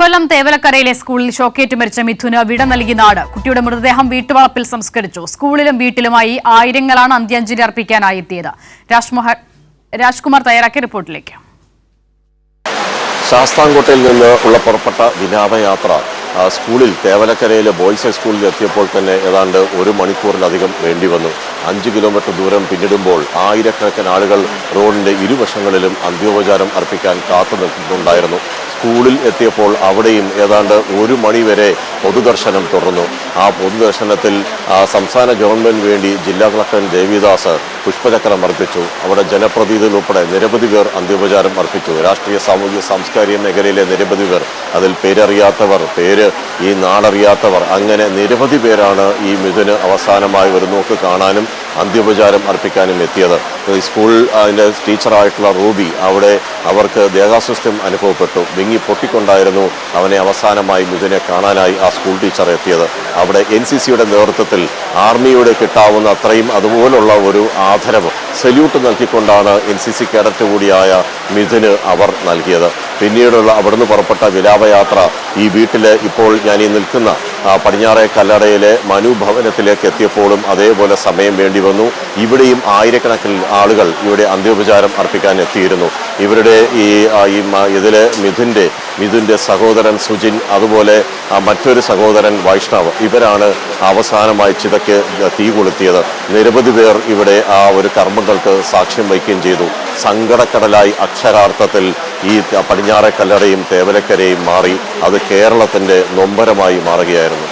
കൊല്ലം തേവലക്കരയിലെ സ്കൂളിൽ ഷോക്കേറ്റ് മരിച്ച മിഥുന് വിട നൽകി നാട്. കുട്ടിയുടെ മൃതദേഹം വീട്ടുവളപ്പിൽ സംസ്കരിച്ചു. സ്കൂളിലും വീട്ടിലുമായി ആയിരങ്ങളാണ് അന്ത്യാഞ്ജലി അർപ്പിക്കാനായി എത്തിയത്. രാജ്കുമാർ തയ്യാറാക്കിയ റിപ്പോർട്ടിലേക്ക്. ശാസ്താംകോട്ടയിൽ നിന്ന് പുറപ്പെട്ട വിനോദയാത്ര സ്കൂളിൽ തേവലക്കരയിലെ ബോയ്സ് ഹൈസ്കൂളിൽ എത്തിയപ്പോൾ തന്നെ ഏതാണ്ട് 1 മണിക്കൂറിലധികം വേണ്ടി വന്നു. 5 കിലോമീറ്റർ ദൂരം പിന്നിടുമ്പോൾ ആയിരക്കണക്കിന് ആളുകൾ റോഡിന്റെ ഇരുവശങ്ങളിലും അന്ത്യോപചാരം അർപ്പിക്കാൻ കാത്തു നിൽക്കുന്നുണ്ടായിരുന്നു. സ്കൂളിൽ എത്തിയപ്പോൾ അവിടെയും ഏതാണ്ട് 1 മണി വരെ പൊതുദർശനം തുടർന്നു. ആ പൊതുദർശനത്തിൽ സംസ്ഥാന ഗവൺമെന്റിന് വേണ്ടി ജില്ലാ കളക്ടർ ദേവിദാസ് പുഷ്പചക്രം അർപ്പിച്ചു. അവിടെ ജനപ്രതിനിധികൾ ഉൾപ്പെടെ നിരവധി പേർ അന്ത്യോപചാരം അർപ്പിച്ചു. രാഷ്ട്രീയ സാമൂഹിക സാംസ്കാരിക മേഖലയിലെ നിരവധി പേർ, അതിൽ പേരറിയാത്തവർ, ഈ നാടറിയാത്തവർ, അങ്ങനെ നിരവധി പേരാണ് ഈ മിഥുന് അവസാനമായി ഒരു നോക്ക് കാണാനും അന്ത്യോപചാരം അർപ്പിക്കാനും എത്തിയത്. സ്കൂൾ അതിൻ്റെ ടീച്ചറായിട്ടുള്ള റൂബി അവിടെ അവർക്ക് ദേഹാസ്വാസ്ഥ്യം അനുഭവപ്പെട്ടു. വിങ്ങി പൊട്ടിക്കൊണ്ടായിരുന്നു അവനെ അവസാനമായി മിഥുനെ കാണാനായി ആ സ്കൂൾ ടീച്ചർ എത്തിയത്. അവിടെ NCCയുടെ നേതൃത്വത്തിൽ ആർമിയുടെ കിട്ടാവുന്ന അത്രയും അതുപോലുള്ള ഒരു ആദരവ് സല്യൂട്ട് നൽകിക്കൊണ്ടാണ് NCC കേഡറ്റ് കൂടിയായ മിഥുന് അവർ നൽകിയത്. പിന്നീടുള്ള അവിടുന്ന് പുറപ്പെട്ട വിലാപയാത്ര ഈ വീട്ടിലെ ഇപ്പോൾ ഞാൻ ഈ നിൽക്കുന്ന പടിഞ്ഞാറേ കല്ലടയിലെ മനു ഭവനത്തിലേക്ക് എത്തിയപ്പോഴും അതേപോലെ സമയം വേണ്ടി വന്നു. ഇവിടെയും ആയിരക്കണക്കിന് ആളുകൾ ഇവിടെ അന്ത്യോപചാരം അർപ്പിക്കാൻ എത്തിയിരുന്നു. ഇവരുടെ ഇതിലെ മിഥുൻ്റെ സഹോദരൻ സുജിൻ, അതുപോലെ മറ്റൊരു സഹോദരൻ വൈഷ്ണവ്, ഇവരാണ് അവസാനമായി ചിതയ്ക്ക് തീ കൊളുത്തിയത്. നിരവധി പേർ ഇവിടെ ആ ഒരു കർമ്മങ്ങൾക്ക് സാക്ഷ്യം വഹിക്കുകയും ചെയ്തു. സങ്കടക്കടലായി അക്ഷരാർത്ഥത്തിൽ ഈ പടിഞ്ഞാറേ കല്ലടയും തേവലക്കരയും മാറി. അത് കേരളത്തിൻ്റെ നൊമ്പരമായി മാറുകയായിരുന്നു.